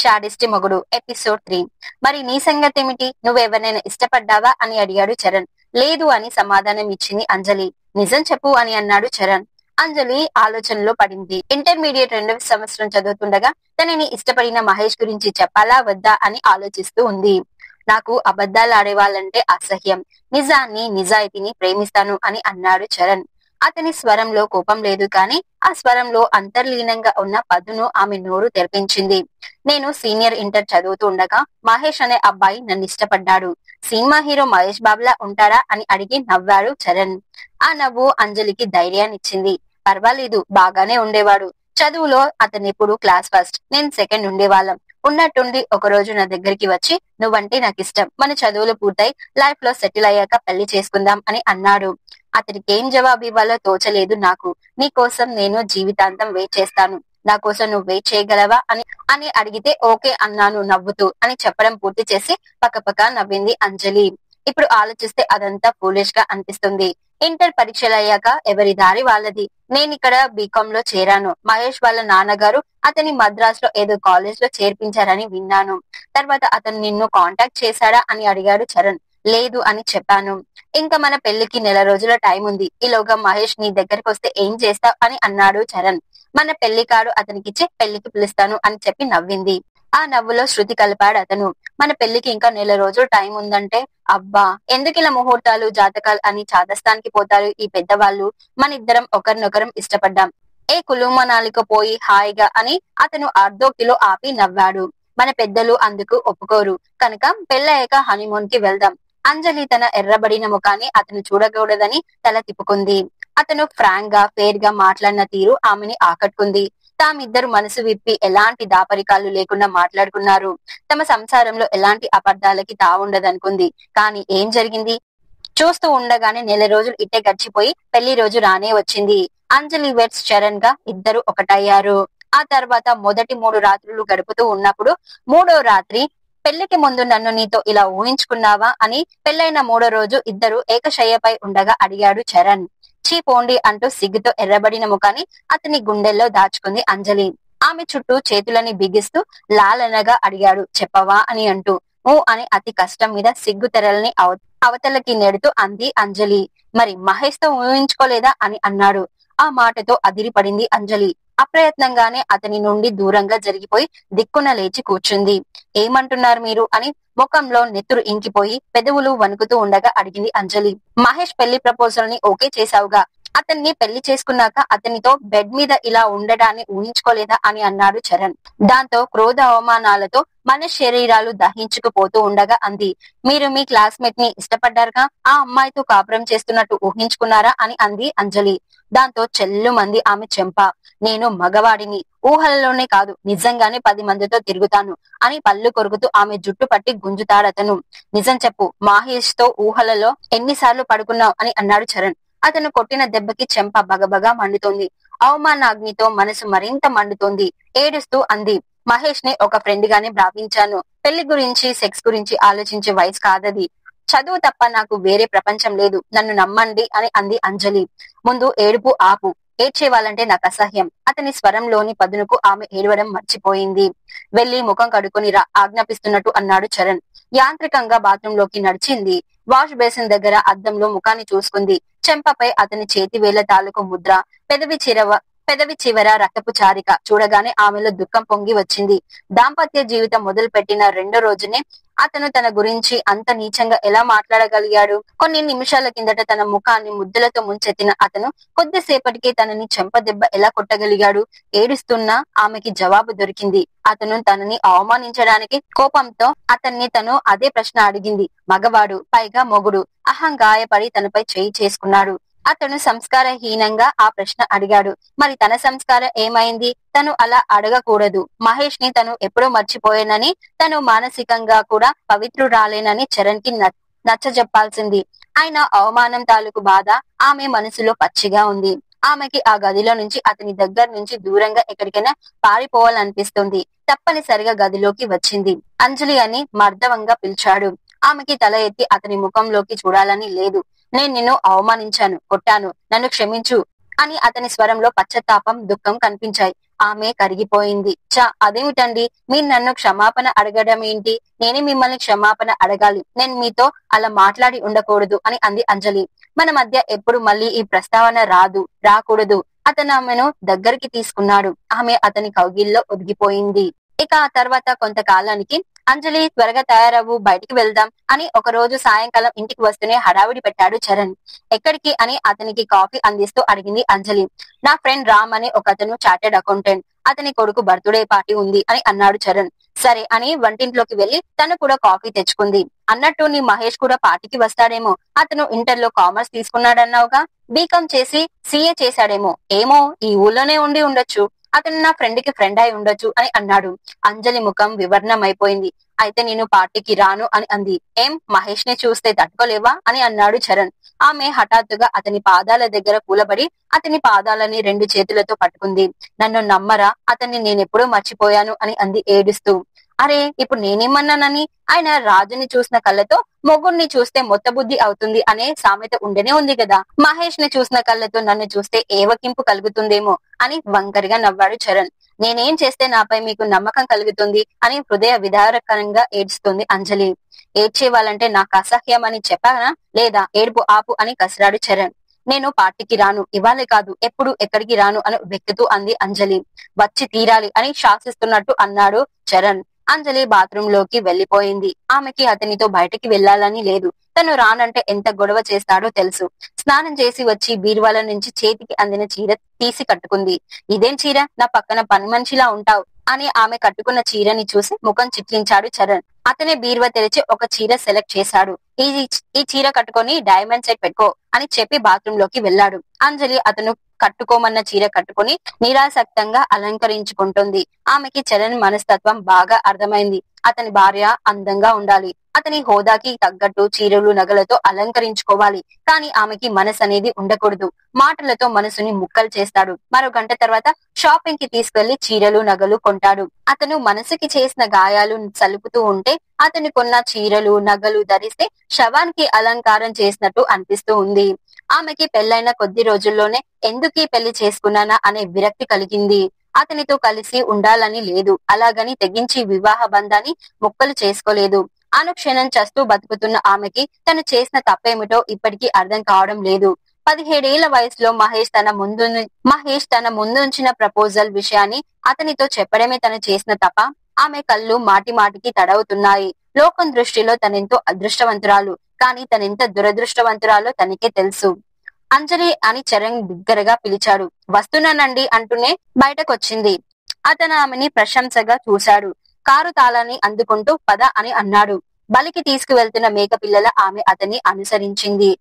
షాడిస్టి మొగుడు ఎపిసోడ్ 3. మరి నీ సంగతి ఏమిటి, నువ్వెవరినైనా ఇష్టపడ్డావా అని అడిగాడు చరణ్. లేదు అని సమాధానం ఇచ్చింది అంజలి. నిజం చెప్పు అని అన్నాడు చరణ్. అంజలి ఆలోచనలో పడింది. ఇంటర్మీడియట్ 2వ సంవత్సరం చదువుతుండగా తనని ఇష్టపడిన మహేష్ గురించి చెప్పాలా వద్దా అని ఆలోచిస్తూ ఉంది. నాకు అబద్ధాలు ఆడేవాళ్ళంటే అసహ్యం, నిజాన్ని నిజాయితీని ప్రేమిస్తాను అని అన్నాడు చరణ్. అతని స్వరంలో కోపం లేదు, కానీ ఆ స్వరంలో అంతర్లీనంగా ఉన్న పదును ఆమె నోరు తెరిపించింది. నేను సీనియర్ ఇంటర్ చదువుతూ ఉండగా మహేష్ అనే అబ్బాయి నన్ను ఇష్టపడ్డాడు. సినిమా హీరో మహేష్ బాబులా ఉంటాడా అని అడిగి నవ్వాడు చరణ్. ఆ నవ్వు అంజలికి ధైర్యాన్నిచ్చింది. పర్వాలేదు, బాగానే ఉండేవాడు. చదువులో అతనెప్పుడు క్లాస్ ఫస్ట్, నేను సెకండ్ ఉండేవాళ్ళం. ఉన్నట్టుండి ఒక రోజు నా దగ్గరికి వచ్చి, నువ్వంటే నాకు ఇష్టం, మన చదువులు పూర్తయి లైఫ్ లో సెటిల్ అయ్యాక పెళ్లి చేసుకుందాం అని అన్నాడు. అతనికి ఏం జవాబు ఇవ్వాలో తోచలేదు నాకు. నీ కోసం నేను జీవితాంతం వెయిట్ చేస్తాను, నా కోసం నువ్వు వెయిట్ చేయగలవా అని అని అడిగితే ఓకే అన్నాను నవ్వుతూ అని చెప్పడం పూర్తి చేసి పక్కపక్క నవ్వింది అంజలి. ఇప్పుడు ఆలోచిస్తే అదంతా ఫూలిష్ గా అనిపిస్తుంది. ఇంటర్ పరీక్షలు అయ్యాక ఎవరి దారి వాళ్ళది. నేనిక్కడ బీకామ్ లో చేరాను. మహేష్ వాళ్ళ నాన్నగారు అతని మద్రాస్ లో ఏదో కాలేజ్ లో చేర్పించారని విన్నాను. తర్వాత అతను నిన్ను కాంటాక్ట్ చేశాడా అని అడిగాడు చరణ్. లేదు అని చెప్పాను. ఇంకా మన పెళ్లికి నెల రోజుల టైం ఉంది. ఈలోగా మహేష్ నీ దగ్గరకు వస్తే ఏం చేస్తావ్ అని అన్నాడు చరణ్. మన పెళ్లి కార్డు అతనికిచ్చి పెళ్లికి పిలుస్తాను అని చెప్పి నవ్వింది. ఆ నవ్వులో శృతి కలిపాడు అతను. మన పెళ్లికి ఇంకా నెల రోజులు టైం ఉందంటే, అబ్బా ఎందుకు ఇలా ముహూర్తాలు జాతకాలు అని చాదస్తానికి పోతారు ఈ పెద్దవాళ్ళు. మన ఇద్దరం ఒకరినొకరం ఇష్టపడ్డాం, ఏ కులుమనాలికో పోయి హాయిగా అని అతను అర్ధోక్తిలో ఆపి నవ్వాడు. మన పెద్దలు అందుకు ఒప్పుకోరు కనుక పెళ్ళయ్యాక హనీమూన్ కి వెళ్దాం. అంజలి తన ఎర్రబడిన ముఖాన్ని అతను చూడకూడదని తల తిప్పుకుంది. అతను ఫ్రాంక్ గా ఫేర్ గా మాట్లాడిన తీరు ఆమెని ఆకట్టుకుంది. తామిద్దరు మనసు విప్పి ఎలాంటి దాపరికాలు లేకుండా మాట్లాడుకున్నారు. తమ సంసారంలో ఎలాంటి అబద్ధాలకి తావుండదనుకుంది. కానీ ఏం జరిగింది? చూస్తూ ఉండగానే నెల రోజులు ఇట్టే గడిచిపోయి పెళ్లి రోజు రానే వచ్చింది. అంజలి వెట్స్ చరణ్ గా ఇద్దరు ఒకటయ్యారు. ఆ తర్వాత మొదటి 3 రాత్రులు గడుపుతూ ఉన్నప్పుడు 3వ రాత్రి, పెళ్లికి ముందు నన్ను నీతో ఇలా ఊహించుకున్నావా అని పెళ్లైన 3వ రోజు ఇద్దరు ఏకశయ్యపై ఉండగా అడిగాడు చరణ్. చీ పోండి అంటూ సిగ్గుతో ఎర్రబడిన ముఖాన్ని అతని గుండెల్లో దాచుకుంది అంజలి. ఆమె చుట్టూ చేతులని బిగిస్తూ లాలనగా అడిగాడు, చెప్పవా అని అంటూ. ఊ అని అతి కష్టం మీద సిగ్గు తెరలని అవతలకి నెడుతూ అంది అంజలి. మరి మహేష్ తో ఊహించుకోలేదా అని అన్నాడు. ఆ మాటతో అదిరిపడింది అంజలి. అప్రయత్నంగానే అతని నుండి దూరంగా జరిగిపోయి దిక్కున లేచి కూర్చుంది. ఏమంటున్నారు మీరు అని ముఖంలో నెత్తురు ఇంకిపోయి పెదవులు వణుకుతూ ఉండగా అడిగింది అంజలి. మహేష్ పెళ్లి ప్రపోజల్ ని ఓకే చేశావుగా, అతన్ని పెళ్లి చేసుకున్నాక అతనితో బెడ్ మీద ఇలా ఉండడాన్ని ఊహించుకోలేదా అని అన్నాడు చరణ్. దాంతో క్రోధ అవమానాలతో మన శరీరాలు దహించుకుపోతూ ఉండగా అంది. మీరు మీ క్లాస్మేట్ ని ఇష్టపడ్డారుగా, ఆ అమ్మాయితో కాపురం చేస్తున్నట్టు ఊహించుకున్నారా అని అంది అంజలి. దాంతో చెల్లుమంది ఆమె చెంప. నేను మగవాడిని, ఊహలలోనే కాదు నిజంగానే 10 మందితో తిరుగుతాను అని పళ్ళు కొరుకుతూ ఆమె జుట్టు పట్టి గుంజుతాడతను. నిజం చెప్పు, మహేష్ తో ఊహలలో ఎన్నిసార్లు పడుకున్నావు అని అన్నాడు చరణ్. అతను కొట్టిన దెబ్బకి చెంప బగబగా మండుతోంది. అవమానాగ్నితో మనసు మరింత మండుతోంది. ఏడుస్తూ అంది. మహేష్ ని ఒక ఫ్రెండ్ గానే భావించాను. పెళ్లి గురించి సెక్స్ గురించి ఆలోచించే వయసు కాదది. చదువు తప్ప నాకు వేరే ప్రపంచం లేదు, నన్ను నమ్మండి అని అంది అంజలి. ముందు ఏడుపు ఆపు, ఏడ్చే వాళ్ళంటే నాకు అసహ్యం. అతని స్వరంలోని పదునుకు ఆమె ఏడవడం మర్చిపోయింది. వెళ్లి ముఖం కడుక్కుని రా ఆజ్ఞాపిస్తున్నట్టు అన్నాడు చరణ్. యాంత్రికంగా బాత్రూమ్ లోకి నడిచింది. వాష్ బేసిన్ దగ్గర అద్దంలో ముఖాన్ని చూసుకుంది. చెంపపై అతని చేతి వేళ్ల తాలూకు ముద్ర, పెదవి చివర రక్తపు చారిక చూడగానే ఆమెలో దుఃఖం పొంగి వచ్చింది. దాంపత్య జీవితం మొదలు పెట్టిన 2వ రోజునే అతను తన గురించి అంత నీచంగా ఎలా మాట్లాడగలిగాడు? కొన్ని నిమిషాల కిందట తన ముఖాన్ని ముద్దులతో ముంచెత్తిన అతను కొద్దిసేపటికి తనని చెంపదెబ్బ ఎలా కొట్టగలిగాడు? ఏడుస్తున్నా ఆమెకి జవాబు దొరికింది. అతను తనని అవమానించడానికి కోపంతో అతన్ని తను అదే ప్రశ్న అడిగింది. మగవాడు, పైగా మొగుడు, అహం గాయపడి తనపై చేయి చేసుకున్నాడు. అతను సంస్కారహీనంగా ఆ ప్రశ్న అడిగాడు. మరి తన సంస్కారం ఏమైంది? తను అలా అడగకూడదు. మహేష్ ని తను ఎప్పుడో మర్చిపోయానని, తను మానసికంగా కూడా పవిత్రురాలేనని చరణ్ కి నచ్చజెప్పాల్సింది. ఆయన అవమానం తాలూకు బాధ ఆమె మనసులో పచ్చిగా ఉంది. ఆమెకి ఆ గదిలో నుంచి, అతని దగ్గర నుంచి దూరంగా ఎక్కడికైనా పారిపోవాలనిపిస్తుంది. తప్పనిసరిగా గదిలోకి వచ్చింది. అంజలి అని మార్దవంగా పిలిచాడు. ఆమెకి తల ఎత్తి అతని ముఖంలోకి చూడాలని లేదు. నేను నిన్ను అవమానించాను, కొట్టాను, నన్ను క్షమించు అని అతని స్వరంలో పశ్చాత్తాపం, దుఃఖం కనిపించాయి. ఆమె కరిగిపోయింది. అదేమిటండి, మీరు నన్ను క్షమాపణ అడగడం ఏంటి? నేనే మిమ్మల్ని క్షమాపణ అడగాలి. నేను మీతో అలా మాట్లాడి ఉండకూడదు అని అంది అంజలి. మన మధ్య ఎప్పుడు మళ్ళీ ఈ ప్రస్తావన రాకూడదు. అతను ఆమెను దగ్గరికి తీసుకున్నాడు. ఆమె అతని కౌగిల్లో ఒదిగిపోయింది. ఇక ఆ తర్వాత కొంతకాలానికి అంజలి, త్వరగా తయారవ్వు, బయటికి వెళ్దాం అని ఒక రోజు సాయంకాలం ఇంటికి వస్తూనే హడావిడి పెట్టాడు చరణ్. ఎక్కడికి అని అతనికి కాఫీ అందిస్తూ అడిగింది అంజలి. నా ఫ్రెండ్ రామ్ అని ఒకతను చార్టెడ్ అకౌంటెంట్, అతని కొడుకు బర్త్డే పార్టీ ఉంది అని అన్నాడు చరణ్. సరే అని వంటింట్లోకి వెళ్లి తను కూడా కాఫీ తెచ్చుకుంది. అన్నట్టు నీ మహేష్ కూడా పార్టీకి వస్తాడేమో. అతను ఇంటర్లో కామర్స్ తీసుకున్నాడన్నావుగా, బీకాం చేసి సీఏ చేశాడేమో. ఏమో, ఈ ఊళ్ళోనే ఉండి ఉండొచ్చు. అతను నా ఫ్రెండ్ కి ఫ్రెండ్ అయి ఉండొచ్చు అని అన్నాడు. అంజలి ముఖం వివర్ణమైపోయింది. అయితే నేను పార్టీకి రాను అని అంది. ఏం, మహేష్ ని చూస్తే తట్టుకోలేవా అని అన్నాడు చరణ్. ఆమె హఠాత్తుగా అతని పాదాల దగ్గర కూలబడి అతని పాదాలని 2 చేతులతో పట్టుకుంది. నన్ను నమ్మరా, అతన్ని నేనెప్పుడూ మర్చిపోయాను అని అంది ఏడుస్తూ. అరే, ఇప్పుడు నేనేమన్నానని? ఆయన రాజుని చూసిన కళ్ళతో మొగుణ్ణి చూస్తే మొత్తబుద్ధి అవుతుంది అనే సామెత ఉండనే ఉంది కదా. మహేష్ ని చూసిన కళ్ళతో నన్ను చూస్తే ఏవకింపు కలుగుతుందేమో అని వంకరిగా నవ్వాడు చరణ్. నేనేం చేస్తే నాపై మీకు నమ్మకం కలుగుతుంది అని హృదయ విదారకరంగా ఏడుస్తుంది అంజలి. ఏడ్చే వాళ్ళంటే నాకు అసహ్యం అని చెప్పానా లేదా? ఏడుపు ఆపు అని కసిరాడు చరణ్. నేను పార్టీకి రాను, ఇవాళే కాదు ఎప్పుడు ఎక్కడికి రాను అని వెక్కుతూ అంది అంజలి. వచ్చి తీరాలి అని శాసిస్తున్నట్టు అన్నాడు చరణ్. అంజలి బాత్రూమ్ లోకి వెళ్లిపోయింది. ఆమెకి అతనితో బయటికి వెళ్లాలని లేదు. తను రానంటే ఎంత గొడవ చేస్తాడో తెలుసు. స్నానం చేసి వచ్చి బీరువాల నుంచి చేతికి అందిన చీర తీసి కట్టుకుంది. ఇదేం చీర, నా పక్కన పని మనిషిలా ఉంటావు అని ఆమె కట్టుకున్న చీరని చూసి ముఖం చిట్లించాడు చరణ్. అతనే బీరువా తెరిచి ఒక చీర సెలెక్ట్ చేశాడు. ఈ చీర కట్టుకొని డైమండ్ సెట్ పెట్టుకో అని చెప్పి బాత్రూమ్ లోకి వెళ్లాడు. అంజలి అతను కట్టుకోమన్న చీర కట్టుకుని నిరాసక్తంగా అలంకరించుకుంటుంది. ఆమెకి చరణ్ మనస్తత్వం బాగా అర్థమైంది. అతని భార్య అందంగా ఉండాలి, అతని హోదాకి తగ్గట్టు చీరలు నగలతో అలంకరించుకోవాలి. కానీ ఆమెకి మనసు అనేది ఉండకూడదు. మాటలతో మనసుని ముక్కలు చేస్తాడు. మరో గంట తర్వాత షాపింగ్ కి తీసుకెళ్లి చీరలు నగలు కొంటాడు. అతను మనసుకి చేసిన గాయాలు సలుపుతూ ఉంటే అతను కొన్న చీరలు నగలు ధరిస్తే శవానికి అలంకారం చేసినట్టు అనిపిస్తూ ఉంది. ఆమెకి పెళ్లైన కొద్ది రోజుల్లోనే ఎందుకీ పెళ్లి చేసుకున్నానా అనే విరక్తి కలిగింది. అతనితో కలిసి ఉండాలని లేదు, అలాగని తెగించి వివాహ బంధాన్ని ముక్కలు చేసుకోలేదు. అనుక్షణం చస్తూ బతుకుతున్న ఆమెకి తను చేసిన తప్పేమిటో ఇప్పటికీ అర్థం కావడం లేదు. 17 ఏళ్ల వయసులో మహేష్ తన ముందుంచిన ప్రపోజల్ విషయాన్ని అతనితో చెప్పడమే తను చేసిన తప్ప. ఆమె కళ్ళు మాటి మాటికి తడవుతున్నాయి. లోకం దృష్టిలో తనెంతో అదృష్టవంతురాలు, కానీ తనెంత దురదృష్టవంతురాలో తనకే తెలుసు. అంజలి అని చరణ్ బిగ్గరగా పిలిచాడు. వస్తున్నానండి అంటూనే బయటకొచ్చింది. అతను ఆమెని ప్రశంసగా చూశాడు. కారు తాళాన్ని అందుకుంటూ పద అని అన్నాడు. బలికి తీసుకువెళ్తున్న మేకపిల్లల ఆమె అతన్ని అనుసరించింది.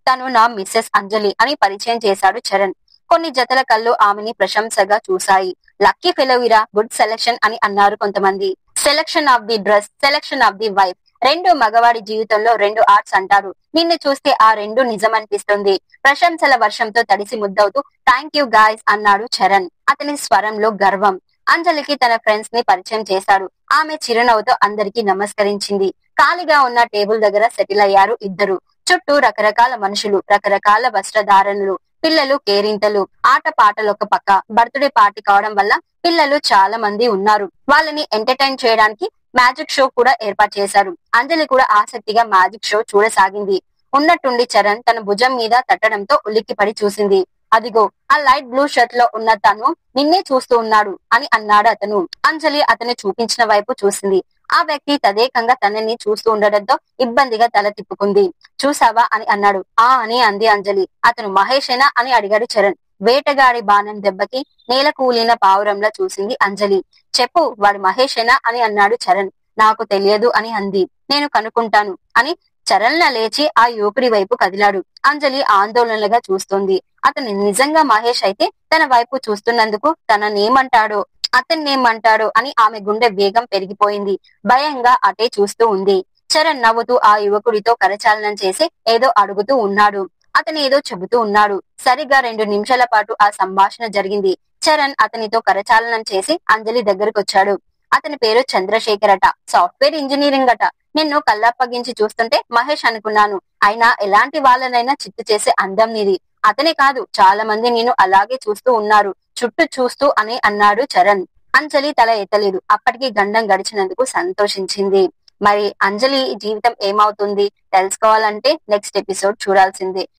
తను నా మిస్సెస్ అంజలి అని పరిచయం చేశాడు చరణ్. కొన్ని జతల కళ్ళు ఆమెని ప్రశంసగా చూశాయి. లక్కీ ఫెలోవిరా, గుడ్ సెలక్షన్ అని అన్నారు కొంతమంది. Selection of the dress, selection of the wife, 2 మగవాడి జీవితంలో 2 ఆర్ట్స్ అంటారు. నిన్ను చూస్తే ఆ 2 నిజమనిపిస్తుంది. ప్రశంసల వర్షంతో తడిసి ముద్దవుతూ థ్యాంక్ యూ గాయ్స్ అన్నాడు చరణ్. అతని స్వరంలో గర్వం. అంజలికి తన ఫ్రెండ్స్ ని పరిచయం చేశాడు. ఆమె చిరునవ్వుతో అందరికీ నమస్కరించింది. ఖాళీగా ఉన్న టేబుల్ దగ్గర సెటిల్ అయ్యారు ఇద్దరు. చుట్టూ రకరకాల మనుషులు, రకరకాల వస్త్రధారణలు, పిల్లలు, కేరింతలు, ఆట పాటలొక పక్క. బర్త్డే పార్టీ కావడం వల్ల పిల్లలు చాలా మంది ఉన్నారు. వాళ్ళని ఎంటర్టైన్ చేయడానికి మ్యాజిక్ షో కూడా ఏర్పాటు చేశారు. అంజలి కూడా ఆసక్తిగా మ్యాజిక్ షో చూడసాగింది. ఉన్నట్టుండి చరణ్ తన భుజం మీద తట్టడంతో ఉలిక్కిపడి చూసింది. అదిగో, ఆ లైట్ బ్లూ షర్ట్ లో ఉన్న తను నిన్నే చూస్తూ ఉన్నాడు అని అన్నాడు అతను. అంజలి అతను చూపించిన వైపు చూసింది. ఆ వ్యక్తి తదేకంగా తనని చూస్తూ ఉండడంతో ఇబ్బందిగా తల తిప్పుకుంది. చూసావా అని అన్నాడు. ఆ అని అంది అంజలి. అతను మహేషేనా అని అడిగాడు చరణ్. వేటగాడి బాణం దెబ్బకి నేల కూలిన పావురంలా చూసింది అంజలి. చెప్పు, వాడు మహేషేనా అని అన్నాడు చరణ్. నాకు తెలియదు అని అంది. నేను కనుక్కుంటాను అని చరణ్ల లేచి ఆ యువకుడి వైపు కదిలాడు. అంజలి ఆందోళనగా చూస్తోంది. అతను నిజంగా మహేష్ అయితే తన వైపు చూస్తున్నందుకు తననేమంటాడో అతన్నేమంటాడో అని ఆమె గుండె వేగం పెరిగిపోయింది. భయంగా అటే చూస్తూ ఉంది. చరణ్ నవ్వుతూ ఆ యువకుడితో కరచాలనం చేసి ఏదో అడుగుతూ ఉన్నాడు. అతను ఏదో చెబుతూ ఉన్నాడు. సరిగ్గా 2 నిమిషాల పాటు ఆ సంభాషణ జరిగింది. చరణ్ అతనితో కరచాలనం చేసి అంజలి దగ్గరకొచ్చాడు. అతని పేరు చంద్రశేఖర్ అట, సాఫ్ట్వేర్ ఇంజనీరింగ్ అట. నిన్ను కళ్ళప్పగించి చూస్తుంటే మహేష్ అనుకున్నాను. అయినా ఎలాంటి వాళ్ళనైనా చిత్తు చేసే అందం నీది. అతనే కాదు, చాలా మంది నేను అలాగే చూస్తూ ఉన్నారు, చుట్టూ చూస్తూ అని అన్నాడు చరణ్. అంజలి తల ఎత్తలేదు. అప్పటికి గండం గడిచినందుకు సంతోషించింది. మరి అంజలి జీవితం ఏమవుతుంది తెలుసుకోవాలంటే నెక్స్ట్ ఎపిసోడ్ చూడాల్సిందే.